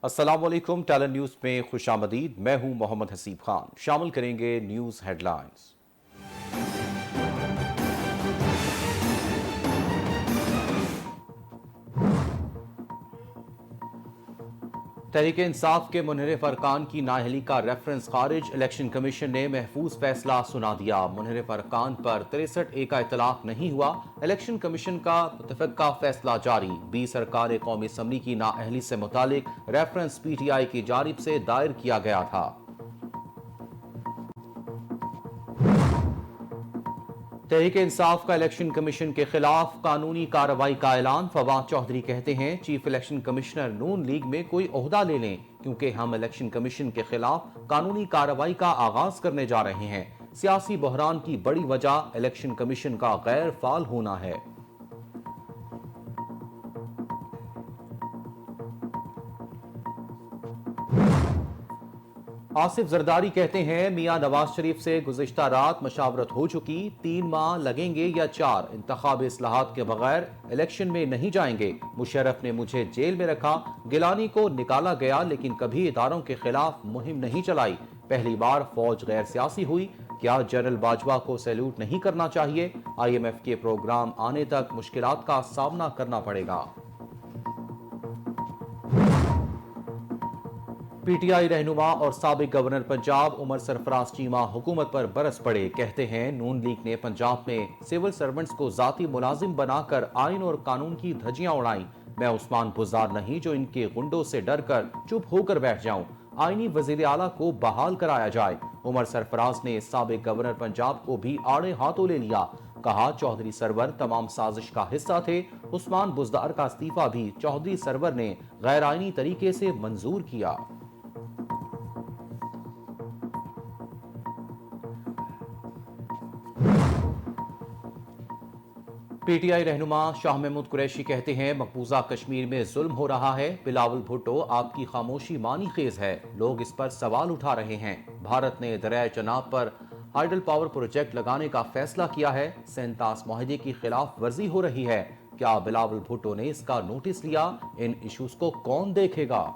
अस्सलाम वालेकुम। Talent news में खुशामदीद। मैं हूं मोहम्मद हसीब खान। शामिल करेंगे न्यूज हेडलाइंस। तहरीक इंसाफ के मुनहरिफ अरकान की नाअहली का रेफरेंस खारिज। इलेक्शन कमीशन ने महफूज फैसला सुना दिया। मुनहरिफ अरकान पर 63A का इतलाक नहीं हुआ। इलेक्शन कमीशन का मुतफ़क्का फैसला जारी। 20 अरकान कौमी असम्बली की नाअहली से मुतालिक रेफरेंस PTI की जानिब से दायर किया गया था। तहरीक इंसाफ का इलेक्शन कमीशन के खिलाफ कानूनी कार्रवाई का ऐलान। फवाद चौधरी कहते हैं चीफ इलेक्शन कमिश्नर नून लीग में कोई ओहदा ले लें, क्योंकि हम इलेक्शन कमीशन के खिलाफ कानूनी कार्रवाई का आगाज करने जा रहे हैं। सियासी बहरान की बड़ी वजह इलेक्शन कमीशन का गैर फाल होना है। आसिफ जरदारी कहते हैं मियां नवाज शरीफ से गुज़िश्ता रात मशावरत हो चुकी। 3 माह लगेंगे या 4, इंतखाबी इस्लाहात के बगैर इलेक्शन में नहीं जाएंगे। मुशर्रफ ने मुझे जेल में रखा, गिलानी को निकाला गया, लेकिन कभी इदारों के खिलाफ मुहिम नहीं चलाई। पहली बार फौज गैर सियासी हुई। क्या जनरल बाजवा को सैल्यूट नहीं करना चाहिए? IMF के प्रोग्राम आने तक मुश्किलात का सामना करना पड़ेगा। PTI रहनुमा और साबिक गवर्नर पंजाब उमर सरफराज चीमा हुकूमत पर बरस पड़े। कहते हैं नून लीग ने पंजाब में सिविल सर्वेंट्स को जाती मुलाजिम बनाकर आइन और कानून की धज्जियां उड़ाई। मैं उस्मान बुजार नहीं जो इनके गुंडों से डर कर चुप होकर बैठ जाऊं। आईनी वजीर आला को बहाल कराया जाए। उमर सरफराज ने साबिक गवर्नर पंजाब को भी आड़े हाथों ले लिया। कहा चौधरी सरवर तमाम साजिश का हिस्सा थे। उस्मान बुजदार का इस्तीफा भी चौधरी सरवर ने गैर आईनी तरीके से मंजूर किया। PTI रहनुमा शाह महमूद कुरैशी कहते हैं मकबूजा कश्मीर में जुल्म हो रहा है। बिलावल भुट्टो आपकी खामोशी मानी खेज है। लोग इस पर सवाल उठा रहे हैं। भारत ने दरियाए चनाब पर हाइडल पावर प्रोजेक्ट लगाने का फैसला किया है। सेंतास मुआहदे की खिलाफ वर्जी हो रही है। क्या बिलावल भुट्टो ने इसका नोटिस लिया? इन इशूज को कौन देखेगा?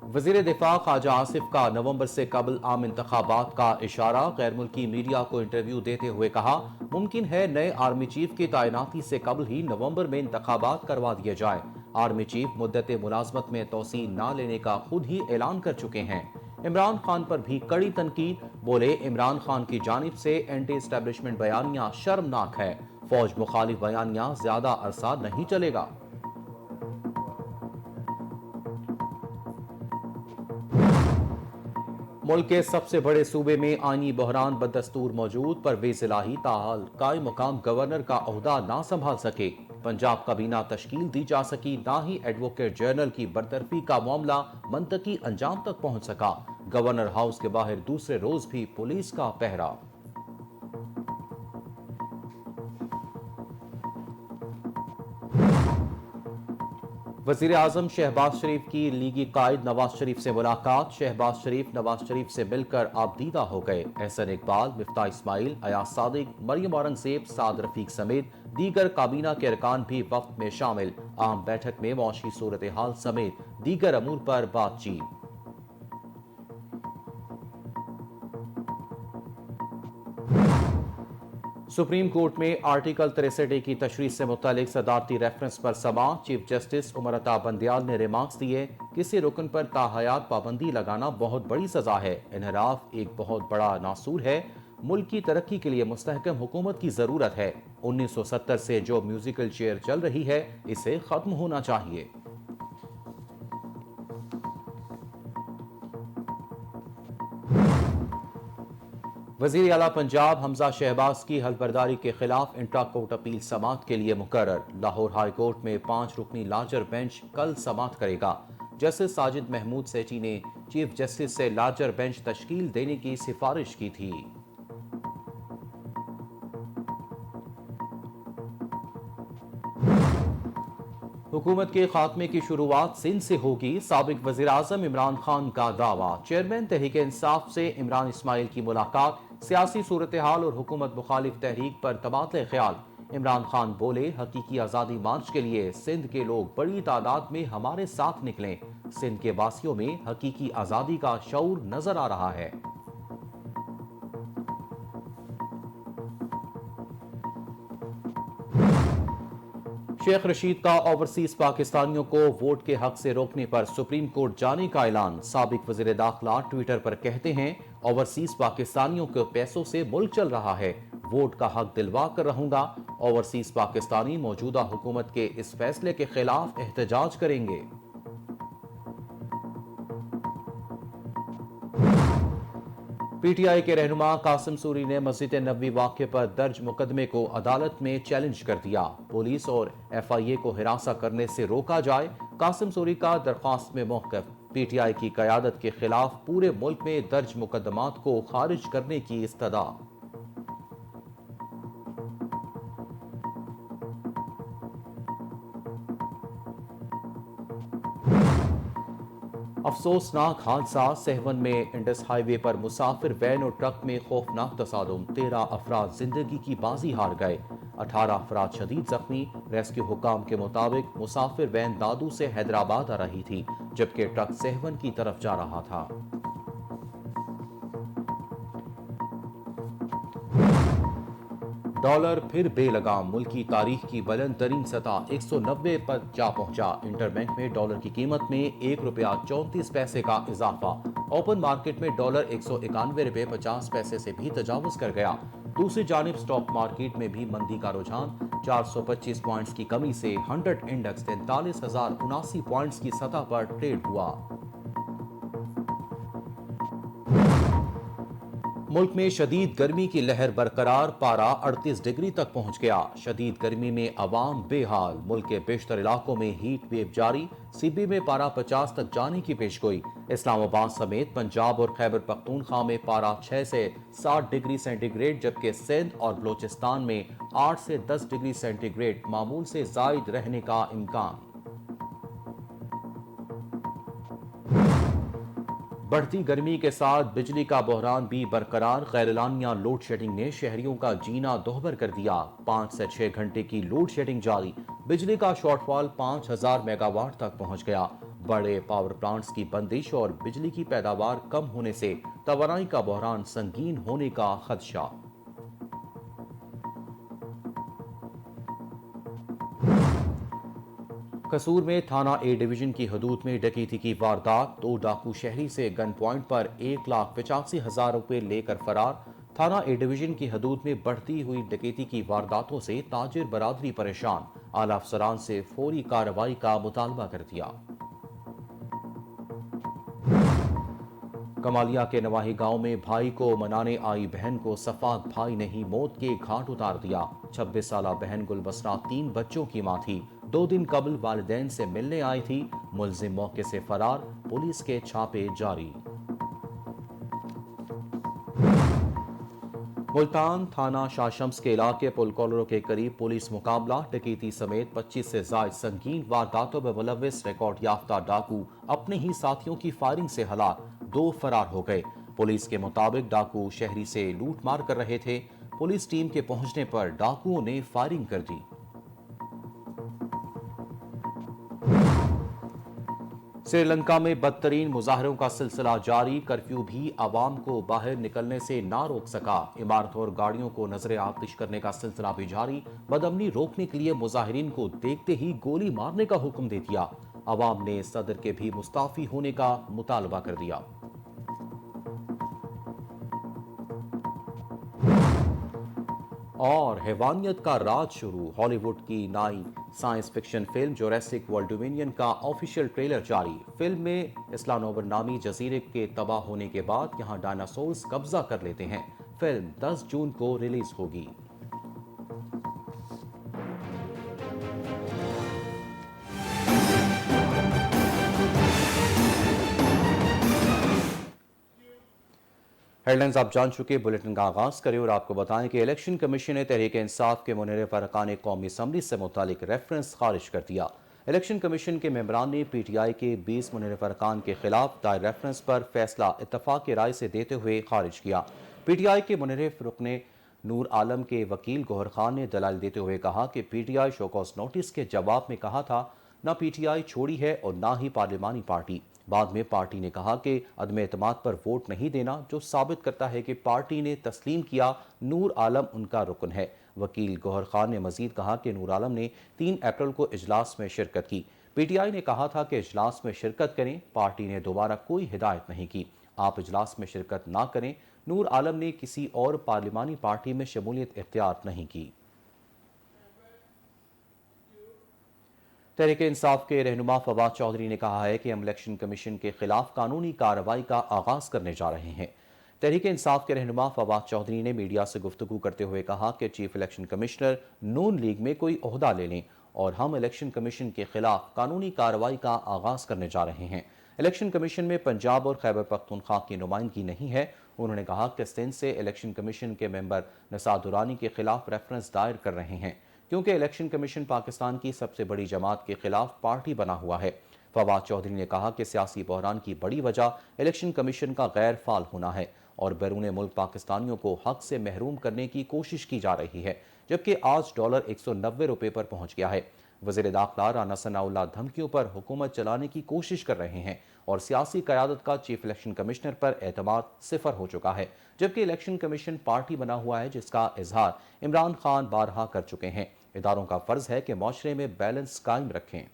वजीर दिफा ख्वाजा आसिफ का नवंबर से कबल आम इंतखाबात का इशारा। गैर मुल्की मीडिया को इंटरव्यू देते हुए कहा मुमकिन है नए आर्मी चीफ की तैनाती से कबल ही नवंबर में इंतखाबात करवा दिए जाए। आर्मी चीफ मुद्दत मुलाजमत में तोसी न लेने का खुद ही ऐलान कर चुके हैं। इमरान खान पर भी कड़ी तनकीद। बोले इमरान खान की जानिब से एंटी एस्टेब्लिशमेंट बयानिया शर्मनाक है। फौज मुखालिफ बयानिया ज्यादा अरसा नहीं चलेगा। मुल्क के सबसे बड़े सूबे में आईनी बहरान बदस्तूर मौजूद। परवेज इलाही ताहाल कायम मुकाम गवर्नर का ओहदा ना संभाल सके। पंजाब काबीना तश्कील दी जा सकी, ना ही एडवोकेट जनरल की बरतरफी का मामला मंतकी अंजाम तक पहुंच सका। गवर्नर हाउस के बाहर दूसरे रोज भी पुलिस का पहरा। वजीर आजम शहबाज शरीफ की लीगी कायद नवाज शरीफ से मुलाकात। शहबाज शरीफ नवाज शरीफ से मिलकर आबदीदा हो गए। एहसन इकबाल, मिफ्ता इस्माइल, अयाज सादिक, मरियम औरंगजेब, साद रफीक समेत दीगर काबीना के अरकान भी वक्त में शामिल। आम बैठक में मौशी सूरत हाल समेत दीगर अमूर पर बातचीत। सुप्रीम कोर्ट में आर्टिकल 63A की तशरीह से मुतालिक सदारती रेफरेंस पर समाअत। चीफ जस्टिस उमर अता बंदियाल ने रिमार्क्स दिए किसी रुकन पर ताहयात पाबंदी लगाना बहुत बड़ी सजा है। इनहराफ एक बहुत बड़ा नासूर है। मुल्क की तरक्की के लिए मुस्तहकम हुकूमत की जरूरत है। 1970 से जो म्यूजिकल चेयर चल रही है इसे खत्म होना चाहिए। वजीर आला पंजाब हमजा शहबाज की हल्फबरदारी के खिलाफ इंट्रा कोर्ट अपील समाअत के लिए मुकर्रर। लाहौर हाई कोर्ट में 5 रुकनी लार्जर बेंच कल समाअत करेगा। जस्टिस साजिद महमूद सेठी ने चीफ जस्टिस से लार्जर बेंच तश्कील देने की सिफारिश की थी। हुकूमत के खात्मे की शुरुआत सिंध से होगी। साबिक वजीर आजम इमरान खान का दावा। चेयरमैन तहरीक इंसाफ से इमरान इस्माइल की मुलाकात। सियासी सूरत हाल और हुकूमत मुखालिफ तहरीक पर तबादले ख्याल। इमरान खान बोले, हकीकी आज़ादी मार्च के लिए सिंध के लोग बड़ी तादाद में हमारे साथ निकलें। सिंध के वासियों में हकीकी आज़ादी का शऊर नजर आ रहा है। शेख रशीद का ओवरसीज पाकिस्तानियों को वोट के हक से रोकने पर सुप्रीम कोर्ट जाने का ऐलान। साबिक वज़ीर दाखिला ट्विटर पर कहते हैं, ओवरसीज पाकिस्तानियों के पैसों से मुल्क चल रहा है, वोट का हक दिलवा कर रहूंगा। ओवरसीज पाकिस्तानी मौजूदा हुकूमत के इस फैसले के खिलाफ एहतजाज करेंगे। पीटीआई के रहनुमा कासिम सूरी ने मस्जिद नबवी वाक़े पर दर्ज मुकदमे को अदालत में चैलेंज कर दिया। पुलिस और एफआईए को हिरासा करने से रोका जाए, कासिम सूरी का दरख्वास्त में मौक़िफ़। पीटीआई की क़यादत के खिलाफ पूरे मुल्क में दर्ज मुकदमात को खारिज करने की इस्तदा। अफसोसनाक हादसा सहवन में इंडस हाईवे पर मुसाफिर वैन और ट्रक में खौफनाक तसादुम। 13 अफराद जिंदगी की बाजी हार गए, 18 अफराद शदीद जख्मी। रेस्क्यू हुकाम के मुताबिक मुसाफिर वैन दादू से हैदराबाद आ रही थी, जबकि ट्रक सहवन की तरफ जा रहा था। डॉलर फिर बेलगाम, मुल्क की तारीख की बुलंद तरीन सतह 190 पर जा पहुंचा। इंटरबैंक में डॉलर की कीमत में ₹1.34 का इजाफा। ओपन मार्केट में डॉलर ₹191.50 से भी तजावुज कर गया। दूसरी जानिब स्टॉक मार्केट में भी मंदी का रुझान। 425 पॉइंट्स की कमी से 100 इंडेक्स 43,079 पॉइंट्स की सतह पर ट्रेड हुआ। मुल्क में शदीद गर्मी की लहर बरकरार, पारा 38 डिग्री तक पहुंच गया। शदीद गर्मी में अवाम बेहाल, मुल्क के बेशतर इलाकों में हीट वेव जारी। सीबी में पारा 50 तक जाने की पेशगोई। इस्लामाबाद समेत पंजाब और खैबर पख्तूनख्वा में पारा 6 से 7 डिग्री सेंटीग्रेड, जबकि सिंध और बलोचिस्तान में 8 से 10 डिग्री सेंटीग्रेड मामूल से जायद रहने का इम्कान। बढ़ती गर्मी के साथ बिजली का बहरान भी बरकरार। गैरलानिया लोड शेडिंग ने शहरियों का जीना दोहबर कर दिया। 5 से 6 घंटे की लोड शेडिंग जारी। बिजली का शॉर्टफॉल 5000 मेगावाट तक पहुंच गया। बड़े पावर प्लांट्स की बंदिश और बिजली की पैदावार कम होने से तवानाई का बहरान संगीन होने का खदशा। कसूर में थाना ए डिवीजन की हदूद में डकैती की वारदात। 2 डाकू शहरी से गन पॉइंट पर 1,85,000 रुपए लेकर फरार। थाना ए डिवीजन की हदूद में बढ़ती हुई डकैती की वारदातों से ताजिर बरादरी परेशान। आला अफसरान से फौरी कार्रवाई का मुतालबा कर दिया। कमालिया के नवाही गांव में भाई को मनाने आई बहन को सफाक भाई ने ही मौत के घाट उतार दिया। 26 साला बहन गुलबसरा 3 बच्चों की मां थी। 2 दिन कबल वालिदैन से मिलने आई थी। मुलजिम मौके से फरार, पुलिस के छापे जारी। मुल्तान थाना शाहशम्स के इलाके पुलकोलरो के करीब पुलिस मुकाबला। डकैती समेत 25 से जायद संगीन वारदातों में मुलव्विस रिकॉर्ड याफ्ता डाकू अपने ही साथियों की फायरिंग से हलाक, 2 फरार हो गए। पुलिस के मुताबिक डाकू शहरी से लूट मार कर रहे थे। पुलिस टीम के पहुंचने पर डाकुओं ने फायरिंग कर दी। श्रीलंका में बदतरीन मुजाहरों का सिलसिला जारी। कर्फ्यू भी आवाम को बाहर निकलने से ना रोक सका। इमारतों और गाड़ियों को नजरे आतिश करने का सिलसिला भी जारी। बदअमनी रोकने के लिए मुजाहिरीन को देखते ही गोली मारने का हुक्म दे दिया। आवाम ने सदर के भी मुस्ताफी होने का मुतालबा कर दिया। और हैवानियत का राज शुरू। हॉलीवुड की नई science fiction film Jurassic world dominion का ऑफिशियल ट्रेलर जारी। फिल्म में इस्लानोवर नामी जजीरे के तबाह होने के बाद यहां डायनासोर्स कब्जा कर लेते हैं। फिल्म 10 जून को रिलीज होगी। हेडलाइंस आप जान चुके, बुलेटिन का आगाज करें और आपको बताएं कि इलेक्शन कमीशन ने तहरीक इंसाफ के मुनहरिफ अरकान कौमी असम्बली से मुतालिक रेफरेंस खारिज कर दिया। इलेक्शन कमीशन के मेंबरान ने पीटीआई के 20 मुनहरिफ अरकान के खिलाफ दायर रेफरेंस पर फैसला इत्तफाक की राय से देते हुए खारिज किया। पीटीआई के मुनहरिफ रुकने नूर आलम के वकील गौहर खान ने दलाल देते हुए कहा कि पीटीआई शोकॉज नोटिस के जवाब में कहा था ना पीटीआई छोड़ी है और ना ही पार्लिमानी पार्टी। बाद में पार्टी ने कहा कि अदम एतमाद पर वोट नहीं देना, जो साबित करता है कि पार्टी ने तस्लीम किया नूर आलम उनका रुकन है। वकील गौहर खान ने मजीद कहा कि नूर आलम ने 3 अप्रैल को इजलास में शिरकत की। पीटीआई ने कहा था कि इजलास में शिरकत करें, पार्टी ने दोबारा कोई हिदायत नहीं की। आप इजलास में शिरकत ना करें। नूर आलम ने किसी और पार्लिमानी पार्टी में शमूलियत इख्तियार नहीं की। तहरीक इंसाफ के रहनुमा फवाद चौधरी ने कहा है कि हम इलेक्शन कमीशन के खिलाफ कानूनी कार्रवाई का आगाज करने जा रहे हैं। तहरीक इंसाफ के रहनुमा फवाद चौधरी ने मीडिया से गुफ्तगू करते हुए कहा कि चीफ इलेक्शन कमिश्नर नून लीग में कोई ओहदा ले लें और हम इलेक्शन कमीशन के खिलाफ कानूनी कार्रवाई का आगाज करने जा रहे हैं। इलेक्शन कमीशन में पंजाब और खैबर पख्तूनख्वा की नुमाइंदगी नहीं है। उन्होंने कहा कि सिंध से इलेक्शन कमीशन के मेंबर नसार दुरानी के खिलाफ रेफरेंस दायर कर रहे हैं क्योंकि इलेक्शन कमीशन पाकिस्तान की सबसे बड़ी जमात के खिलाफ पार्टी बना हुआ है। फवाद चौधरी ने कहा कि सियासी बहरान की बड़ी वजह इलेक्शन कमीशन का गैर फाल होना है और बैरून मुल्क पाकिस्तानियों को हक से महरूम करने की कोशिश की जा रही है, जबकि आज डॉलर 190 रुपये पर पहुंच गया है। वज़ीर दाखिला राना सनाउल्लाह धमकियों पर हुकूमत चलाने की कोशिश कर रहे हैं और सियासी क़यादत का चीफ इलेक्शन कमिश्नर पर एतमाद सिफर हो चुका है, जबकि इलेक्शन कमीशन पार्टी बना हुआ है जिसका इजहार इमरान खान बारहा कर चुके हैं। इदारों का फर्ज है कि माशरे में बैलेंस कायम रखें।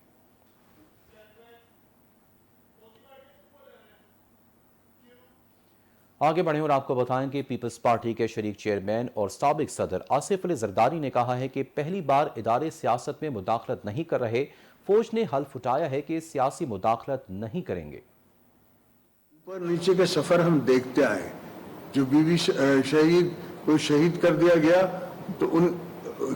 आगे बढ़ें और आपको बताएं कि पीपल्स पार्टी के शरीक चेयरमैन और साबिक सदर आसिफ अली जरदारी ने कहा है कि पहली बार इदारे सियासत में मुदाखलत नहीं कर रहे। फौज ने हल्फ उठाया है कि सियासी मुदाखलत नहीं करेंगे। ऊपर नीचे के सफर हम देखते आए, जो बीवी शहीद को शहीद कर दिया गया तो उन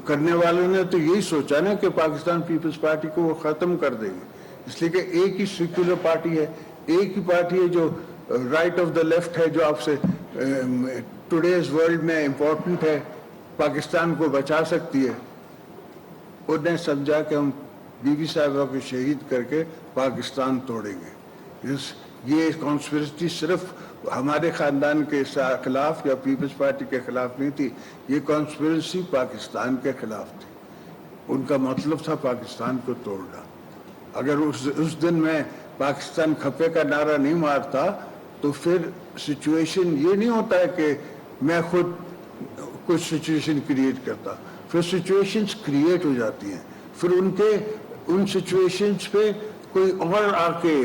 करने वालों ने तो यही सोचा ना कि पाकिस्तान पीपल्स पार्टी को वो खत्म कर देंगे, इसलिए कि एक ही सेक्युलर पार्टी है, एक ही पार्टी है जो राइट ऑफ द लेफ्ट है, जो आपसे टुडेज वर्ल्ड में इम्पोर्टेंट है, पाकिस्तान को बचा सकती है। उन्हें समझा कि हम बीबी साहिबा को शहीद करके पाकिस्तान तोड़ेंगे। ये कॉन्स्पिरेसी सिर्फ हमारे खानदान के खिलाफ या पीपल्स पार्टी के खिलाफ नहीं थी, ये कॉन्स्पिरेसी पाकिस्तान के खिलाफ थी। उनका मतलब था पाकिस्तान को तोड़ना। अगर उस दिन मैं पाकिस्तान खपे का नारा नहीं मारता तो फिर सिचुएशन ये नहीं होता है कि मैं खुद कुछ सिचुएशन क्रिएट करता, फिर सिचुएशंस क्रिएट हो जाती हैं, फिर उन सिचुएशंस पे कोई और आके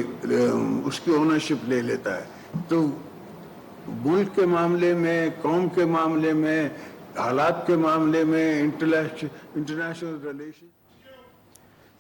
उसकी ओनरशिप ले लेता है। तो मुल्क के मामले में, कौम के मामले में, हालात के मामले में, इंटरनेशनल रिलेशन।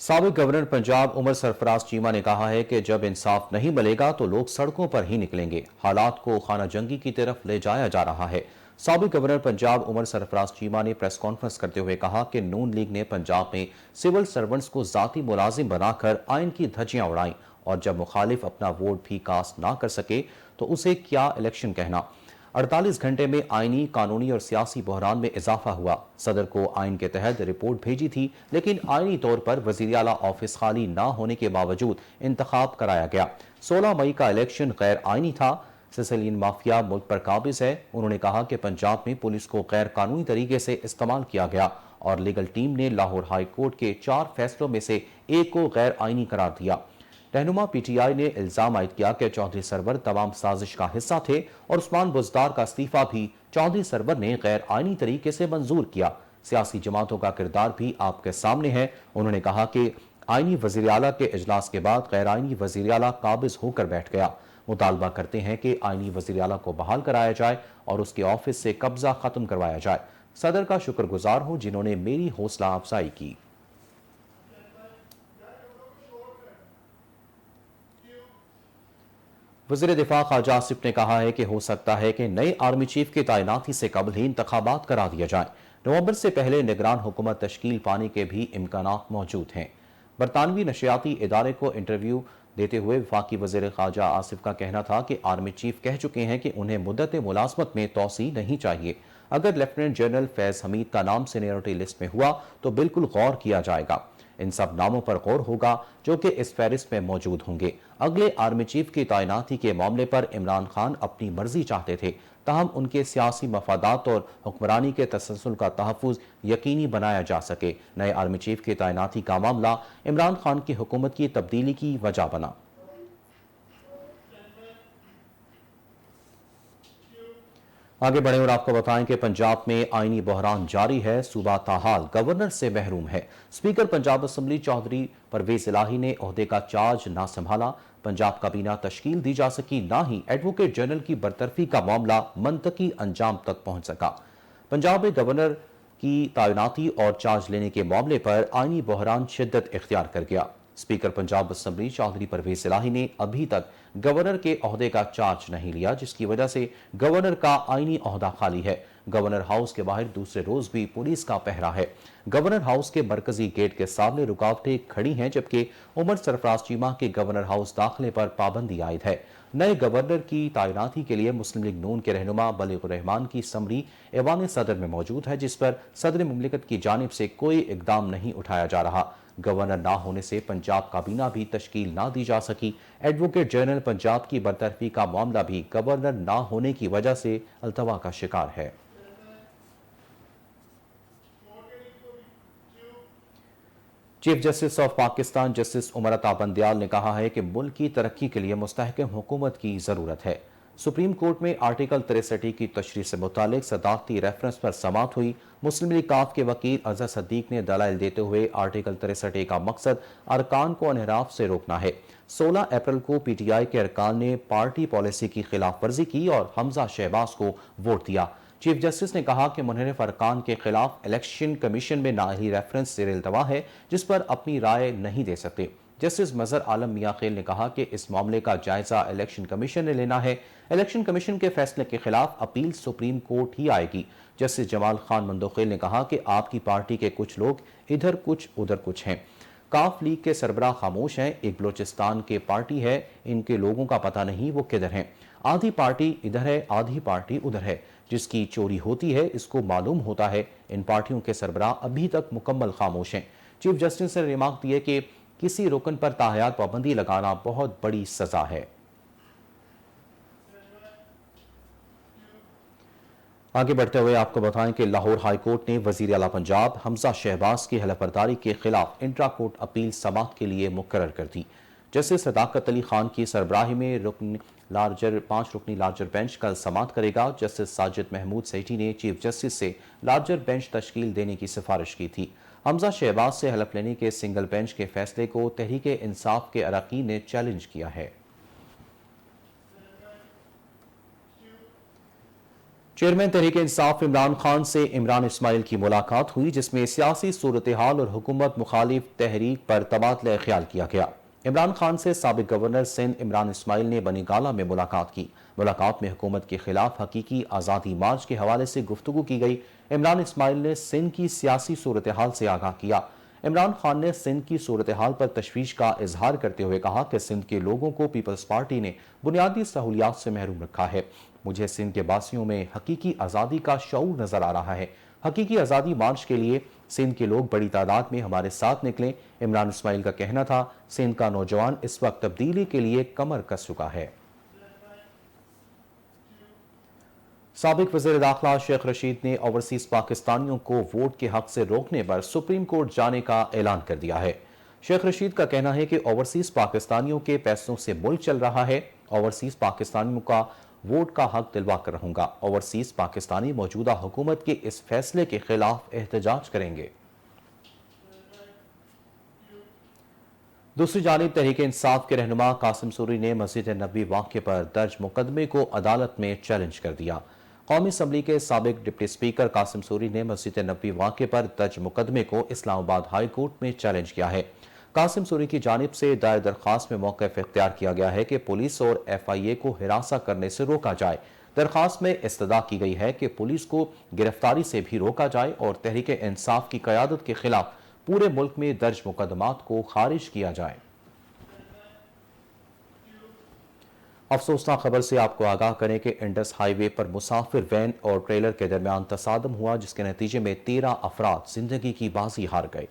साबिक गवर्नर पंजाब उमर सरफराज चीमा ने कहा है कि जब इंसाफ नहीं मिलेगा तो लोग सड़कों पर ही निकलेंगे। हालात को खाना जंगी की तरफ ले जाया जा रहा है। साबिक गवर्नर पंजाब उमर सरफराज चीमा ने प्रेस कॉन्फ्रेंस करते हुए कहा कि नून लीग ने पंजाब में सिविल सर्वेंट्स को जाती मुलाजिम बनाकर आइन की धज्जियां उड़ाई और जब मुखालिफ अपना वोट भी कास्ट ना कर सके तो उसे क्या इलेक्शन कहना। 48 घंटे में आइनी, कानूनी और सियासी बहरान में इजाफा हुआ। सदर को आइन के तहत रिपोर्ट भेजी थी, लेकिन आइनी तौर पर वज़ीर आला ऑफिस खाली ना होने के बावजूद इंतखाब कराया गया। 16 मई का इलेक्शन गैर आइनी था। सिसिलियन माफिया मुल्क पर काबिज है। उन्होंने कहा कि पंजाब में पुलिस को गैर कानूनी तरीके से इस्तेमाल किया गया और लीगल टीम ने लाहौर हाई कोर्ट के 4 फैसलों में से एक को गैर आइनी करार दिया। रहनुमा पीटीआई ने इल्जाम आयद किया कि चौधरी सरवर तमाम साजिश का हिस्सा थे और उस्मान बुज़दार का इस्तीफा भी चौधरी सरवर ने गैर आइनी तरीके से मंजूर किया। सियासी जमातों का किरदार भी आपके सामने है। उन्होंने कहा कि आइनी वज़ीर आला के इजलास के बाद गैर आइनी वज़ीर आला काबिज होकर बैठ गया। मुतालबा करते हैं कि आइनी वज़ीर आला को बहाल कराया जाए और उसके ऑफिस से कब्जा खत्म करवाया जाए। सदर का शुक्रगुजार हूं जिन्होंने मेरी हौसला अफजाई की। वज़ीर दिफा ख्वाजा आसिफ ने कहा है कि हो सकता है कि नए आर्मी चीफ की तैनाती से कबल ही इंतखाबात करा दिया जाए। नवंबर से पहले निगरान हुकूमत तश्कील पाने के भी इम्कानात मौजूद हैं। बरतानवी नशियाती इदारे को इंटरव्यू देते हुए वफाकी वज़ीर ख्वाजा आसिफ का कहना था कि आर्मी चीफ कह चुके हैं कि उन्हें मुद्दत मुलाजमत में तोसी नहीं चाहिए। अगर लेफ्टिनेंट जनरल फैज हमीद का नाम सीनियरिटी लिस्ट में हुआ तो बिल्कुल गौर किया जाएगा। इन सब नामों पर गौर होगा जो कि इस फहरिस्त में मौजूद होंगे। अगले आर्मी चीफ की तैनाती के मामले पर इमरान खान अपनी मर्जी चाहते थे, ताहम उनके सियासी मफादात और हुक्मरानी के तसलसल का तहफ़्फ़ुज़ यकीनी बनाया जा सके। नए आर्मी चीफ की तैनाती का मामला इमरान खान की हुकूमत की तब्दीली की वजह बना। आगे बढ़े और आपको बताएं कि पंजाब में आईनी बहरान जारी है। सूबा ताहाल गवर्नर से महरूम है। स्पीकर पंजाब असम्बली चौधरी परवेज इलाही ने ओहदे का चार्ज ना संभाला। पंजाब काबीना तश्कील दी जा सकी, ना ही एडवोकेट जनरल की बरतरफी का मामला मंतकी अंजाम तक पहुंच सका। पंजाब में गवर्नर की तैनाती और चार्ज लेने के मामले पर आईनी बहरान शिद्दत इख्तियार कर गया। स्पीकर पंजाब असम्बली चौधरी परवेज इलाही ने अभी तक गवर्नर के ओहदे का चार्ज नहीं लिया, जिसकी वजह से गवर्नर का आईनी ओहदा खाली है। गवर्नर हाउस के बाहर दूसरे रोज भी पुलिस का पहरा है। गवर्नर हाउस के मरकजी गेट के सामने रुकावटें खड़ी हैं, जबकि उमर सरफराज चीमा के गवर्नर हाउस दाखिले पर पाबंदी आयद है। नए गवर्नर की तैनाती के लिए मुस्लिम लीग नून के रहनुमा बलीगुर रहमान की समरी ऐवान सदर में मौजूद है, जिस पर सदर मुमलिकत की जानिब से कोई इकदाम नहीं उठाया जा रहा। गवर्नर ना होने से पंजाब काबीना भी तश्कील ना दी जा सकी। एडवोकेट जनरल पंजाब की बरतरफी का मामला भी गवर्नर ना होने की वजह से अल्तवा का शिकार है। Chief justice of Pakistan justice Umar Ata Bandial ने कहा है कि मुल्क की तरक्की के लिए मुस्तहकम हुकूमत की जरूरत है। सुप्रीम कोर्ट में आर्टिकल 63 की तशरीह से मुतालिक सदाकती रेफरेंस पर समाअत हुई। मुस्लिम लीग काफ के वकील अजहर सद्दीक ने दलाइल देते हुए आर्टिकल 63 का मकसद अरकान को अनहराफ से रोकना है। 16 अप्रैल को पीटीआई के अरकान ने पार्टी पॉलिसी की खिलाफ वर्जी की और हमजा शहबाज को वोट दिया। चीफ जस्टिस ने कहा कि मुनहरिफ अरकान के खिलाफ इलेक्शन कमीशन में नाअहली रेफरेंस ज़ेर इल्तवा है, जिस पर अपनी राय नहीं दे सकते। जस्टिस मजहर आलम मियां खेल ने कहा कि इस मामले का जायजा इलेक्शन कमीशन ने लेना है। इलेक्शन कमीशन के फैसले के खिलाफ अपील सुप्रीम कोर्ट ही आएगी। जस्टिस जमाल खान मंदोखेल ने कहा कि आपकी पार्टी के कुछ लोग इधर कुछ उधर कुछ हैं। काफ लीग के सरबराह खामोश हैं। एक बलोचिस्तान के पार्टी है, इनके लोगों का पता नहीं वो किधर हैं। आधी पार्टी इधर है, आधी पार्टी उधर है। जिसकी चोरी होती है इसको मालूम होता है। इन पार्टियों के सरबराह अभी तक मुकम्मल खामोश हैं। चीफ जस्टिस ने रिमार्क दिए कि किसी रुकन पर ताहयात पाबंदी लगाना बहुत बड़ी सजा है। आगे बढ़ते हुए आपको बताएं कि लाहौर हाई कोर्ट ने वजीर आला पंजाब हमजा शहबाज की हलफबरदारी के खिलाफ इंट्रा कोर्ट अपील समाअत के लिए मुकर्रर कर दी। जस्टिस सदाकत अली खान की सरबराही में 5 रुकनी लार्जर बेंच कल समाअत करेगा। जस्टिस साजिद महमूद सेठी ने चीफ जस्टिस से लार्जर बेंच तश्कील देने की सिफारिश की थी। हमजा शहबाज से हलफ लेने के सिंगल बेंच के फैसले को तहरीक इंसाफ के अरकान ने चैलेंज किया है। चेयरमैन तहरीक इंसाफ इमरान खान से इमरान इस्माइल की मुलाकात हुई, जिसमें सियासी सूरत हाल और हुकूमत मुखालिफ तहरीक पर तबादला ख्याल किया गया। इमरान खान से साबिक गवर्नर सिंध इमरान इस्माइल ने बनीगाला में मुलाकात की। मुलाकात में हुकूमत के खिलाफ हकीकी आज़ादी मार्च के हवाले से गुफ्तगू की गई। इमरान इस्माइल ने सिंध की सियासी सूरत हाल से आगाह किया। इमरान खान ने सिंध की सूरत हाल पर तशवीश का इजहार करते हुए कहा कि सिंध के लोगों को पीपल्स पार्टी ने बुनियादी सहूलियात से महरूम रखा है। मुझे सिंध के बासियों में हकीकी आज़ादी का शऊर नजर आ रहा है। हकीकी आज़ादी मार्च के लिए सिंध के लोग बड़ी तादाद में हमारे साथ निकले। इमरान इस्माइल का कहना था, सिंध का नौजवान इस वक्त तब्दीली के लिए कमर कस चुका है। साबिक वज़ीर दाखिला शेख रशीद ने ओवरसीज पाकिस्तानियों को वोट के हक से रोकने पर सुप्रीम कोर्ट जाने का ऐलान कर दिया है। शेख रशीद का कहना है कि ओवरसीज पाकिस्तानियों के पैसों से मुल्क चल रहा है। ओवरसीज पाकिस्तानियों का वोट का हक दिलवा कर रहूंगा। ओवरसीज पाकिस्तानी मौजूदा हुकूमत के इस फैसले के खिलाफ एहतजाज करेंगे। दूसरी जानिब तहरीक इंसाफ के रहनुमा कासिम सूरी ने मस्जिद नबवी वाक़े पर दर्ज मुकदमे को अदालत में चैलेंज कर दिया। कौमी असम्बली के साबिक डिप्टी स्पीकर कासिम सूरी ने मस्जिद नबवी वाक़े पर दर्ज मुकदमे को इस्लामाबाद हाई कोर्ट में चैलेंज किया है। कासिम सूरी की जानिब से दायर दरख्वास्त में मौक़िफ़ इख्तियार किया गया है कि पुलिस और FIA को हिरासा करने से रोका जाए। दरख्वास्त में इस्तदा की गई है कि पुलिस को गिरफ्तारी से भी रोका जाए और तहरीक इंसाफ की क़यादत के खिलाफ पूरे मुल्क में दर्ज मुकदमात को खारिज किया जाए। अफसोसनाक खबर से आपको आगाह करें कि इंडस हाईवे पर मुसाफिर वैन और ट्रेलर के दरमियान तसादम हुआ, जिसके नतीजे में 13 अफराद जिंदगी की बाजी हार गए।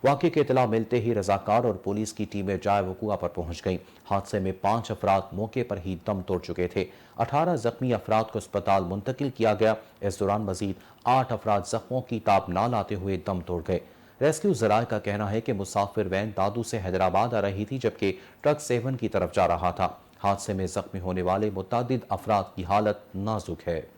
वाक़े की इतला मिलते ही रजाकार और पुलिस की टीमें जाए वक़ूआ पर पहुंच गईं। हादसे में 5 अफराद मौके पर ही दम तोड़ चुके थे। 18 जख्मी अफराद को अस्पताल मुंतकिल किया गया। इस दौरान मजीद 8 अफराद जख्मों की ताब ना लाते हुए दम तोड़ गए। रेस्क्यू जराये का कहना है कि मुसाफिर वैन दादू से हैदराबाद आ रही थी, जबकि ट्रक सेवन की तरफ जा रहा था। हादसे में जख्मी होने वाले मुतअद्दिद अफराद की हालत नाजुक है।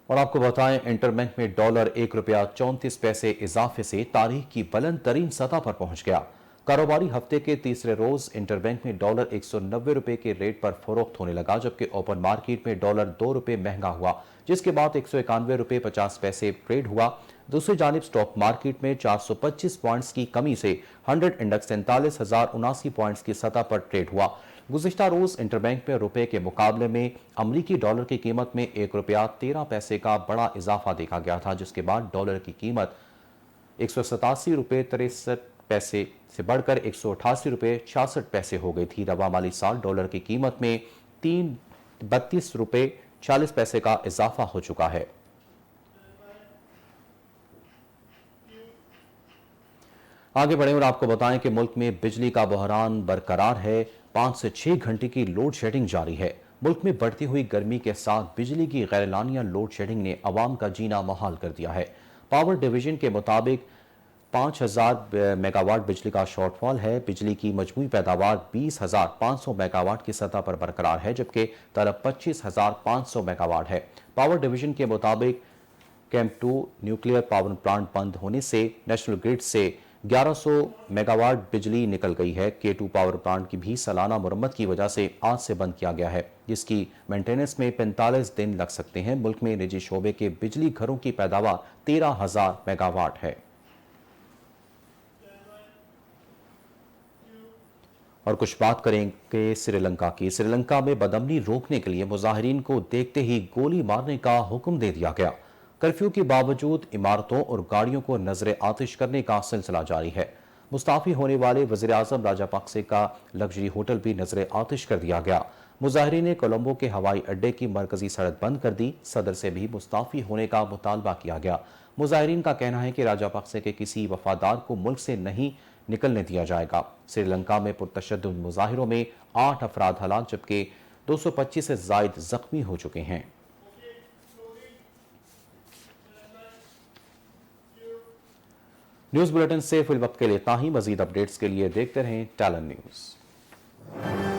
और आपको बताएं, इंटरबैंक में डॉलर ₹1.34 इजाफे से तारीख की बुलंद तरीन सतह पर पहुंच गया। कारोबारी हफ्ते के तीसरे रोज इंटरबैंक में डॉलर ₹190 के रेट पर फरोख्त होने लगा, जबकि ओपन मार्केट में डॉलर ₹2 महंगा हुआ, जिसके बाद ₹191.50 ट्रेड हुआ। दूसरी जानिब स्टॉक मार्केट में 425 पॉइंट्स की कमी से 100 इंडेक्स 43,079 पॉइंट्स की सतह पर ट्रेड हुआ। गुज़िश्ता रोज इंटरबैंक में रुपए के मुकाबले में अमरीकी डॉलर की कीमत में ₹1.13 का बड़ा इजाफा देखा गया था, जिसके बाद डॉलर की कीमत ₹187.63 से बढ़कर ₹188.66 हो गई थी। रवा माली साल डॉलर की कीमत में ₹32.40 का इजाफा हो चुका है। आगे बढ़े और आपको बताएं कि मुल्क में बिजली का बहरान बरकरार है। 5 से 6 घंटे की लोड शेडिंग जारी है। मुल्क में बढ़ती हुई गर्मी के साथ बिजली की गैरलानिया लोड शेडिंग ने अवाम का जीना मुहाल कर दिया है। पावर डिवीजन के मुताबिक 5,000 मेगावाट बिजली का शॉर्टफॉल है। बिजली की मजमूई पैदावार 20,500 मेगावाट की सतह पर बरकरार है, जबकि तलब 25,500 मेगावाट है। पावर डिवीजन के मुताबिक कैंप 2 न्यूक्लियर पावर प्लांट बंद होने से नेशनल ग्रिड से 1100 मेगावाट बिजली निकल गई है। K2 पावर प्लांट की भी सालाना मुरम्मत की वजह से आज से बंद किया गया है, जिसकी मेंटेनेंस में 45 दिन लग सकते हैं। मुल्क में निजी शोबे के बिजली घरों की पैदावार 13,000 मेगावाट है। और कुछ बात करेंगे श्रीलंका की। श्रीलंका में बदअमनी रोकने के लिए मुजाहिरीन को देखते ही गोली मारने का हुक्म दे दिया गया। कर्फ्यू के बावजूद इमारतों और गाड़ियों को नजर आतिश करने का सिलसिला जारी है। मुस्ताफी होने वाले वज़ीर आज़म राजापाक्से का लग्जरी होटल भी नजर आतिश कर दिया गया। मुजाहिरीन ने कोलंबो के हवाई अड्डे की मरकजी सड़क बंद कर दी। सदर से भी मुस्ताफी होने का मुतालबा किया गया। मुजाहिरीन का कहना है कि राजापाक्से के किसी वफादार को मुल्क से नहीं निकलने दिया जाएगा। श्रीलंका में पुरतशद्दुद मुजाहिरों में 8 अफराद हलाक, जबकि 225 से जायद जख्मी हो चुके हैं। न्यूज़ बुलेटिन से फिल वक्त के लिए इतना ही। मजीद अपडेट्स के लिए देखते रहें टैलेंट न्यूज़।